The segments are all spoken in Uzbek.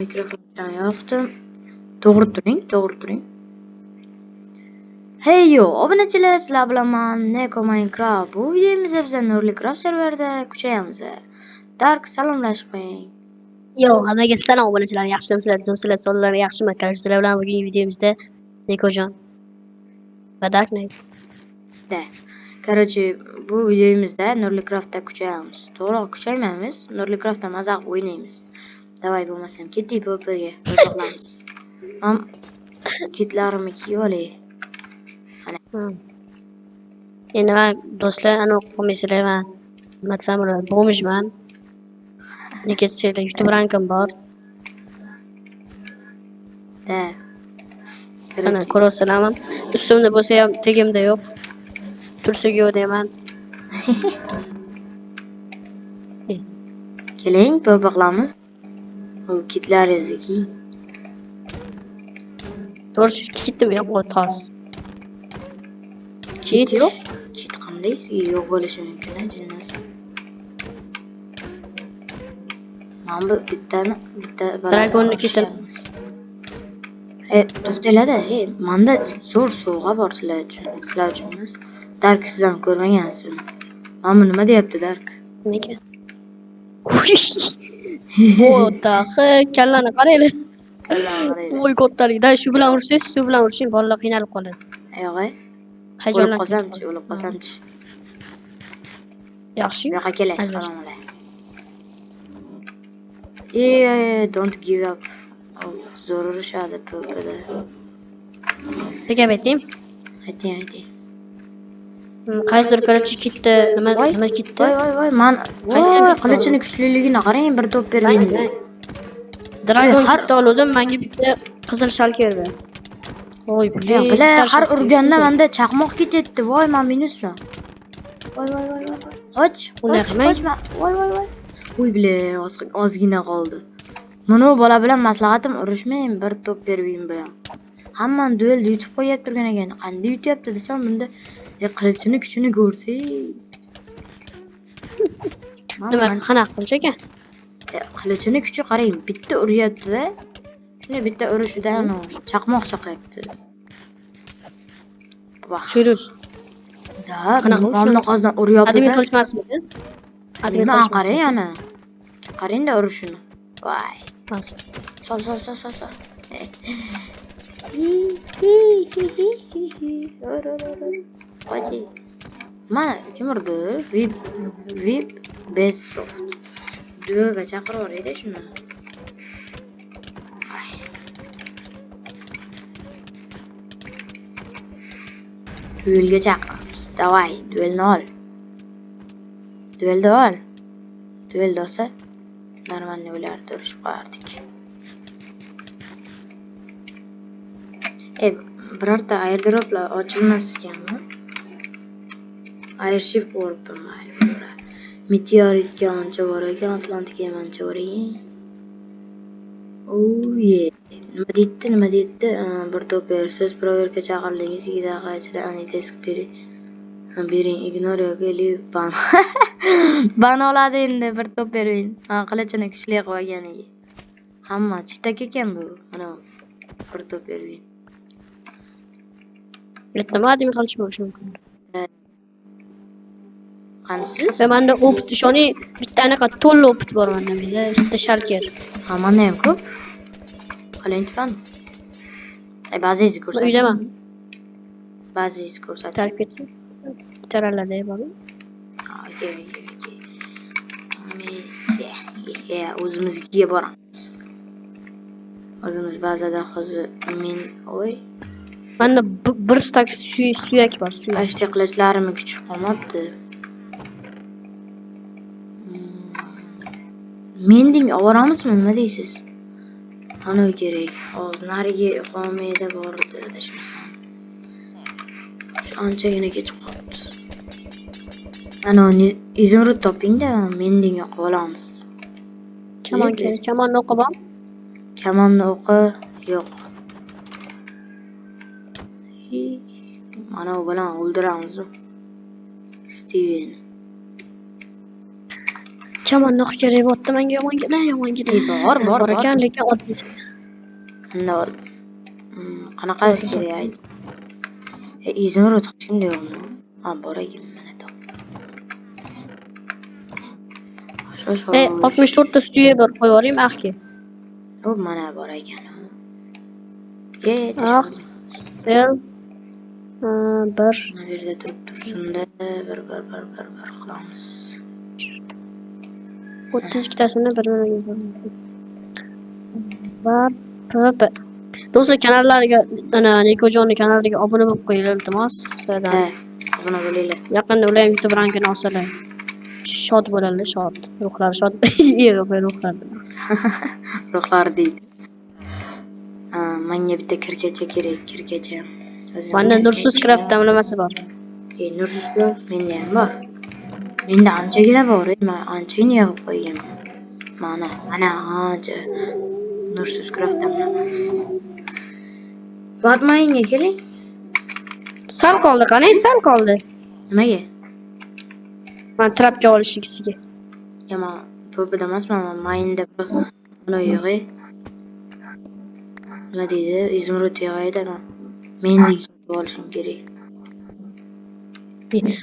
Mikrofon yoqdim. To'g'ri turing. Hey yo, obunachilar, sizlar bilan men Neko Minecraft. Bu videomizda biz Nurli Craft serverida kuchayamiz. Dark salomlashib qo'ying. Yo, hammaga salom obunachilar, yaxshimisizlar, sizlar sonlar yaxshimi? Sizlar bilan bugungi videomizda Nekojon va Dark Knight. Короче, bu videomizda Nurli Craftda kuchayamiz. To'g'ri, kuchaymaymiz. Nurli Craftda mazaq o'ynaymiz. Davay bo'lmasam ketdik PvPga. O'rtoqlamiz. Ham kitlarimni kiyib olay. Endi men do'stlar, ana qo'maysizlar, men nima desam bo'ladi, bomjman. Lekin sizlar YouTube rankim bor. Ana ko'rasizlarmi? Ustimda bo'lsa ham tegimda yo'q. Tursak yo'q deyman. Keling, PvP qilamiz. Bu kitlaringizni To'g'ri, kitdim yo'q, o'tas. Kit yo'q. Kit qanday sizga yo'q bo'lishi mumkin, jinnas. Men bu bitta Dragonni kitim. To'xtanglar-da, menda zo'r sovg'a bor sizlar uchun emas. Dark siz ham ko'rmagansiz buni. Mana bu nima deyapti Dark? Nega? O'taxi, kallani qaranglar. Voy kattalikda shu bilan ursangiz, shu bilan urishing, bolalar qiynalib qoladi. Yo'q, Hayajonlanib o'lib qolsamchi. Yaxshi. Bu yoqqa kelasiz, assalomu alaykum. Don't give up. Zo'r urishadi PvPda. Nega ayting? Ayting. Qaysidir ko'rchi ketdi, nima ketdi? Voy, men qilichini kuchliligini qarang, bir to'p berganda. Dragon kitni oldim, menga bitta qizil shalker berdi. Voy, bular har urganda menda chaqmoq ketyapti. Voy, men minusman. Voy. Qoch. Voy. Voy, ozgina qoldi. Mana bola bilan maslahatim urushmang, bir to'p beribim bilan. Hammani duelda yutib qo'yib turgan ekan. Qanday yutyapti desam, bunda qilichini kuchini ko'rsangiz. Nima qanaqa qilish ekan? Qilichini kuchi qarang, bitta uryapti-da. Shuni bitta urishidan chaqmoq chaqyapti. Shurus. Da, qanaqa qozdan uryapti. Admin qilishmasmi? Admin qarang ana. Qarang-da urishini. Voy. Sol. Qochi. Mana kim urdi? VIP Best Soft. Duelga chaqirib yuborayda shuni. Duelga chaqiramiz. Davay, duelni ol. Duelda olsa normalniy o'lardi, urishib qo'yardik. Birorta airdroplar ochilmas ekanmi? Airship o'ribman. Meteoritga ancha bor ekan, Atlantika ham ancha bor ekan. Nima deydi? Bir to'p bersiz, proverka chaqirdingiz, 2 daqiqa ichida anitest bering, ignor yoki leave ban. Ban oladi endi, bir to'p bering. Qilichini kuchli qilib olganiga. Hamma chitak ekan bu. Mana bir to'p bering. Nima admin qilish mumkin? Qanisiz? Menda opit shoni bitta anaqa to'la opit bor menda, bitta shalker. Menda ham ko'p. Qalinch fan. Ba'zingizni ko'rsating. Uydaman. Ba'zingizni ko'rsating. Tark eting. Taralarda bormi? O'zimizga boramiz. O'zimiz ba'zida hozir Menda bir stak suyak bor, Ashti qilichlarimni kuchi qolmabdi. Mending oboramizmi, nima deysiz? Qani kerak. Hozir nariga qolmaydi bordi, adashmasam. Anchagina ketib qolibdi. Ana izimrud toping-da, mending qilib olamiz. Kamon kerak. Kamonni o'qi bor? Kamonni o'qi yo'q. Mana u bilan o'ldiramiz. Steven. Kamonnoq kerak bo'pti menga yomongina. Bor. Bor ekan, lekin oddiy. Unda qanaqasi kerak ayt. Izimrod hech kimda yo'qmi? Ha, bor ekan mana top. Shosh. 64 ta suya bor, qo'yib yuboraymi axki. O mana bor ekan. Ye, Ax, sel. Bir. mana bu yerda tursin-da, bir qilamiz. 32 tasini bir-biriga var. Do'stlar, kanallariga ana Nikojonning kanaliga obuna bo'lib qo'yinglar iltimos. Sizlardan. Ha, obuna bo'linglar. Yaqinda ular ham YouTube rangini olsalar. Shod bo'ladilar, shod. Ruhlari shod. Yo'q, ruhlari. Ruhlar deydi. Ha, menga bitta kirgacha kerak, kirgacha. Menda Nursiz Craft damlamasi bor. Nursiz Craft menda ham bor. Menda anchagina bor, men anchagina yig'ib qo'yganman. Mana ancha Nursiz Craft damlamasi. Batmayinga keling. Sal qoldi, qani? Sal qoldi. Nimaga? Men trapga olishigisiga. Yomon, to'pida emasman, mayinda buni yig'ay. Nima deydi? Izimrod yig'ayda. Mendek sotib olishim kerak.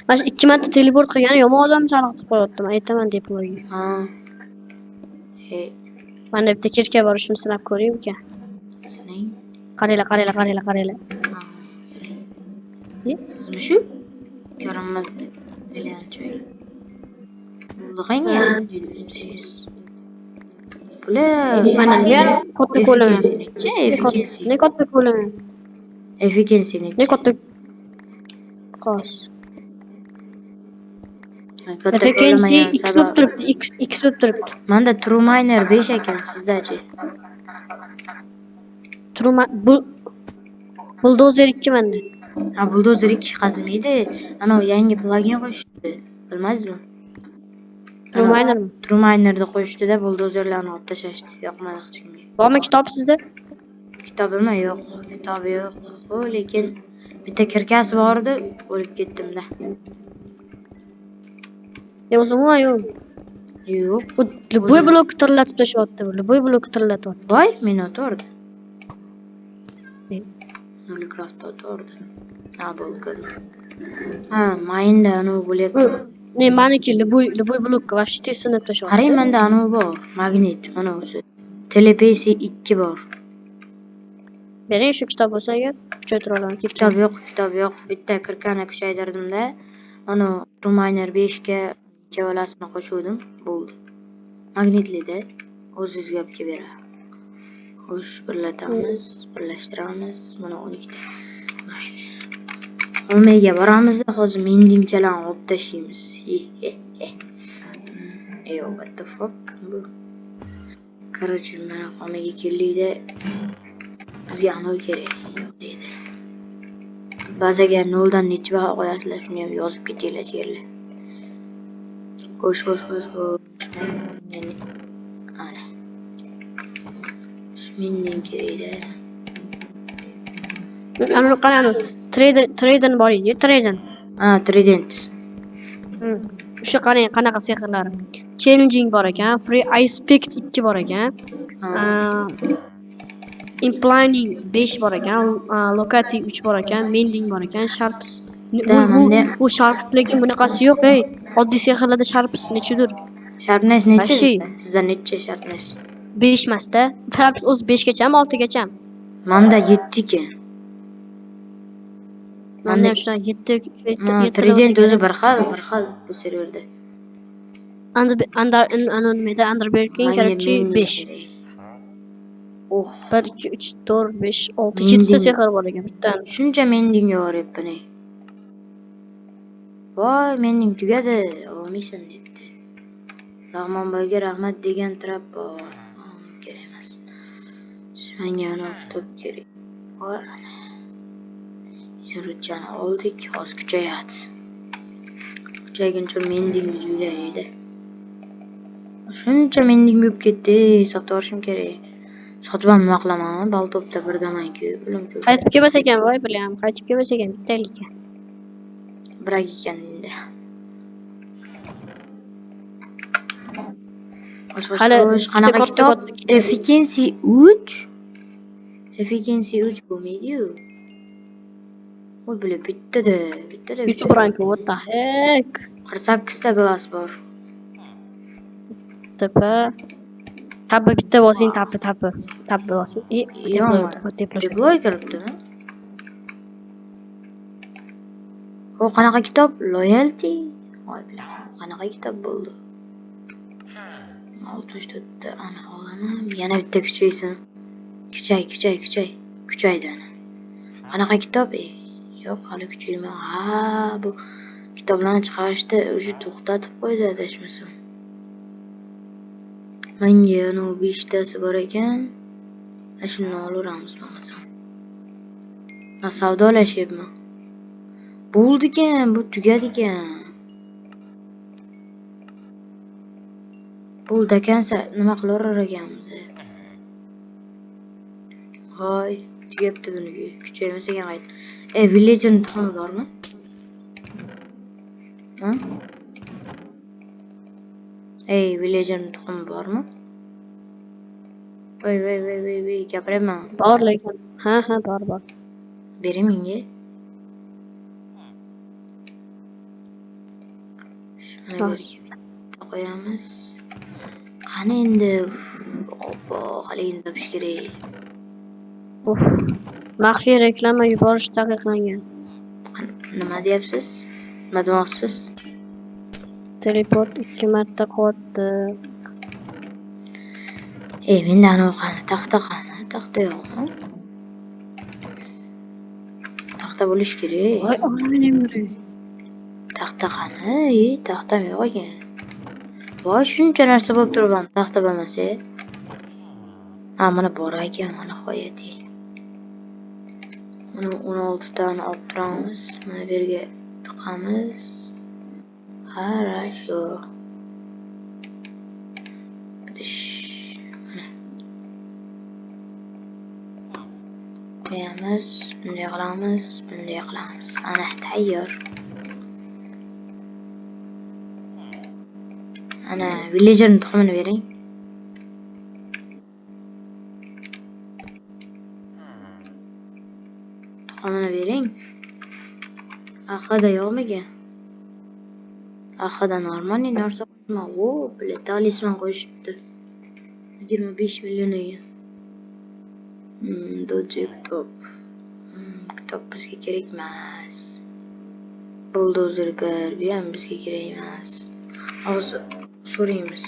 Mana 2 marta teleport qilgani yomon odam chalg'itib qo'yapti. Men aytaman deb qo'ygan. Ha. Hey, Menda bitta kirka bor, shuni sinab ko'ring uka. sining. Qaranglar. Ha, sining. Sizmi shu? Ko'rinmas degancha. Bulg'ang ustishingiz. Bular Mana nega katta ko'laman? Ne katta ko'laman? Efficiency Ne katta qos. Efficiency X bo'lib turibdi, X bo'lib turibdi. Menda True Miner 5 ekan, sizdachi? Bulldozer 2 menda. Ha, Bulldozer 2 qazimaydi. Ana yangi plagin qo'shdi. Bilmaysizmi? True Minermi? True Miner'da qo'shdida buldozerlarni olib tashlashdi. Yoqmadi hech kimga. Bormi kitob sizda? Kitobimi yo'q, kitobi yo'q. O, lekin bitta kirkasi bor edi, o'lib ketdim-da. O'zimmi yo'q. Yo'q. Любой blok tirlatib tashyapti, любой blok tirlatyapti. Voy, meni o'tordi. Minecraft o'tordi. Ha, bo'lgan. Ha, mayinda anu bo'lyapti. Ne, maniki любой blok vashti sinib tashyapti. Qarang, menda anu bor, magnit, mana o'zi. Telepesi 2 bor. Bering shu kitob bo'lsa agar kuchaytira olaman. Kitob yo'q. Bitta kirkani kuchaytirdim-da. Mana True Miner 5 ga ikkalasini qo'shuvdim, bo'ldi. Magnitlida o'zingizga olib kelib beradi. Xo'sh, birlashtiramiz. Mana 12 ta. Mayli. Omega boramiz-da, hozir mendingchalarni olib tashlaymiz. Yo, what the fuck bu? Короче, mana Omega keldik-da. Bizga anov kerak deydi. Bazaga 0 dan necha baho qo'yasizlar, shuni ham yozib ketinglar yerlar. Xo'sh. Ana. Mending kerak-da. Ana qarang, trader bor edi, trader. Ha, trident. O'sha qarang, qanaqa sehrlari. Challenging bor ekan, free ice pick 2 bor ekan. Implaning 5 bor ekan, locati 3 bor ekan, mending bor ekan, sharps. Bu sharps lekin bunaqasi yo'q, ey. Oddiy sehrlarda sharps nechidir? Sharpness necha? Sizda necha sharpness? 5 emas-da. Sharps o'z 5 gachami, 6 gachami? Menda 7 ekan. Menda ham shunday 7. Trident o'zi bir xil bu serverda. Underbreaking короче 5. 1 2 3 4 5 6 7 ta sehr bor ekan bittadan. Shuncha mending yoryapman. Voy, mending tugadi. Olmaysan debdi. Rahmonboyga rahmat degan trap bor. Kerak emas. Menga ana kitob kerak. Voy ana. Izimrodchani oldik, hozir kuchayadi. Kuchayguncha mending yulaydi. Shuncha mending bo'lib ketdi, sotib olishim kerak. Sotib ham nima qilaman? Baltopda birdaman-ku, pulim ko'p. Qaytib kelmas ekan, voy bilam, qaytib kelmas ekan, bittalik ekan. Birak ekan endi. Hali qanaqa katta kitob? katta kitob. Efficiency 3. Efficiency 3 bo'lmaydi-yu. Voy bular bittada. YouTube ranki what the heck? 48 ta glass bor. Tepa. Tabba bitta bosing, tabba bosing. Yo'qmi? Deploy. Deploy kiribdimi? Bu qanaqa kitob? Loyalty. Voy bilaman. Qanaqa kitob bo'ldi? 64 ta ana olaman. Yana bitta kuchaysin. Kuchaydi ana. Qanaqa kitob? Yo'q, hali kuchaymay. Ha, bu kitoblarni chiqarishda o'zi to'xtatib qo'ydi adashmasam. Menga yana 5 tasi bor ekan. Shuni olaveramiz bo'lmasam. Men savdolashyapman. Bo'ldi ekan, bu tugadi ekan. Bo'ldi ekansa nima qilaverar ekanmiz? Voy, tugabdi buniki. Kuchaymasa ekan qayt. Villager tuxumi bormi? Ha? Villager tuxumi bormi? Voy, gapiraman. Bor lekin. Ha, bor. Bering menga. Shuni qo'yamiz. Qani endi? Oppo, hali endi topish kerak. Maxfiy reklama yuborish taqiqlangan. Nima deyapsiz? Nima demoqchisiz? Teleport 2 marta qotdi. Menda anavi qani? Taxta qani? Taxta yo'qmi? Taxta bo'lish kerak. Voy, onaning Taxta qani? Taxtam yo'q ekan. Voy, shuncha narsa bo'lib turibman, taxta bo'lmasa. Ha, mana bor ekan, mana qo'yadi. Uni 16 tani olib turamiz. Mana bu yerga tiqamiz. Хорошо. Mana. Qo'yamiz, bunday qilamiz. Ana tayyor. Ana villager tuxumini bering. Tuxumini bering. Ahada yo'qmikan? Ahada normal narsa qo'yma. O, bilet talisman qo'yishibdi. 25 million ekan. Doja kitob. Kitob bizga kerak emas. Bulldozer bir, bu ham bizga kerak emas. Hozir so'raymiz.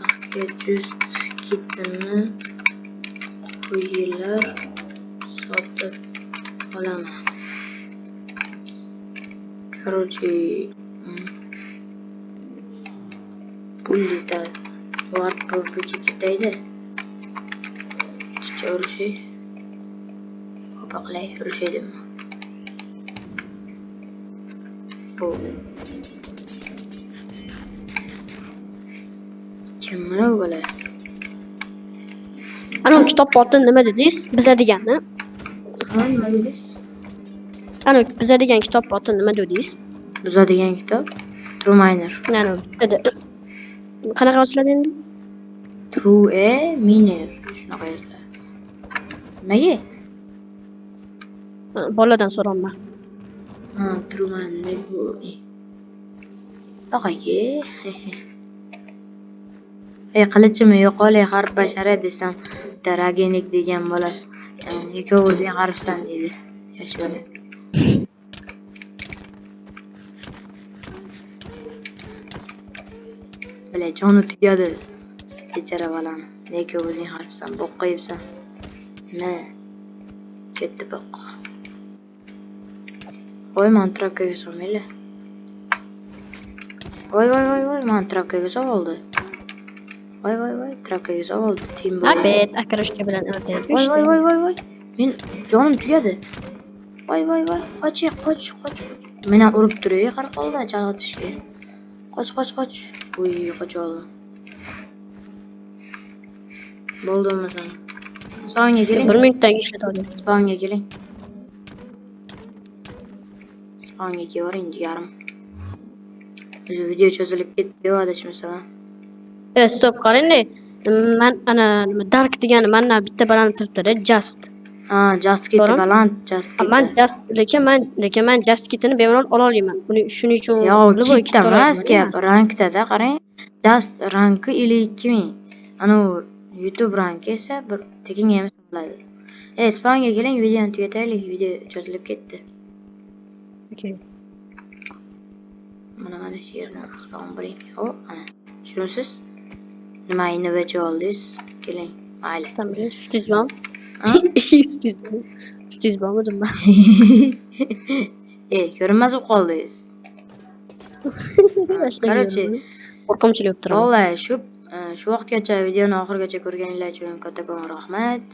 Haqqa just kitini qo'yinglar, sotib olaman. Короче, pulda vart bo'lib ketaydi. Chicha urushay. Baqlay urushaydimi? Bu kim mana bu bola? Ana kitob oti nima dedingiz? Bizadiganni. Nima dedingiz? Ana bizadigan kitob oti nima dedingiz? Buzadigan kitob? True Miner. Mana qanaqa yoziladi endi? True Miner. Shunaqa yoziladi. Nimaga? Boladan so'rayman. True Miner bu. Tog'aga. Qilichimi yo'qolay harf bashara desam, Daragenik degan bola. Ikkovi o'zing harfsan dedi. Yosh bola. Bala joni tugadi. Kechara bolani. Lekin o'zing harfsan, bo'q qo'yibsan. Ne? Ketdi bo'q. Voy, men trapkaga solmaylar. Voy, men trapkaga soldi. Voy, trapkaga soldi. Tim bo'l. Abet, akroshka bilan o'tayapti. Voy. Men jonim tugadi. Voy. Qoch. Meni urib turay, qarqolda chalg'itishga. Qoch. Uy, qocholdim. Bo'ldimi sen? Spawnga keling. 1 minutdan ishlatadi. Spawnga keling. Spawnga kelavering jigarim. Video cho'zilib ketdi, adashmasam. Stop qarang-da. Men ana nima dark degani mana bitta baland turibdi-da, just. Ha, just keti To'g'rimi? baland, just Men keti. just lekin men just kitini bemalol ola olaman. Buni shuning uchun Yo'q, bilib voy kitda kit emas, olayapman. gap rankda-da, qarang. Just ranki 52 ming. Ana YouTube ranki esa bir tekin ham hisoblaydi. Spawnga keling, videoni tugataylik, video cho'zilib ketdi. Okay. Mana shu yerdan spawn bo'ling. Hop, ana. Shunisiz? Nima innovachi oldingiz? Keling, mayli. Tamam, sutizbam. Ha? Sutizbam. Sutizbam dedim ben. Ko'rinmas bo'lib qoldingiz. Короче, Qo'rqimchilik bo'lib turaman. vallahi shu vaqtgacha videoni oxirigacha ko'rganinglar uchun kattakon rahmat.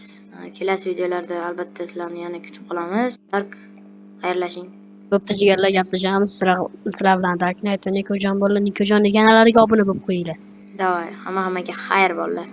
Kelasi videolarda albatta sizlarni yana kutib qolamiz. Dark, xayrlashing. Bo'pti jigarlar, gaplashamiz. Sizlar bilan Dark Knight va Nikojon bo'ldi. Nikojon deganlariga obuna bo'lib qo'yinglar. Davay, hammaga xayr bolalar.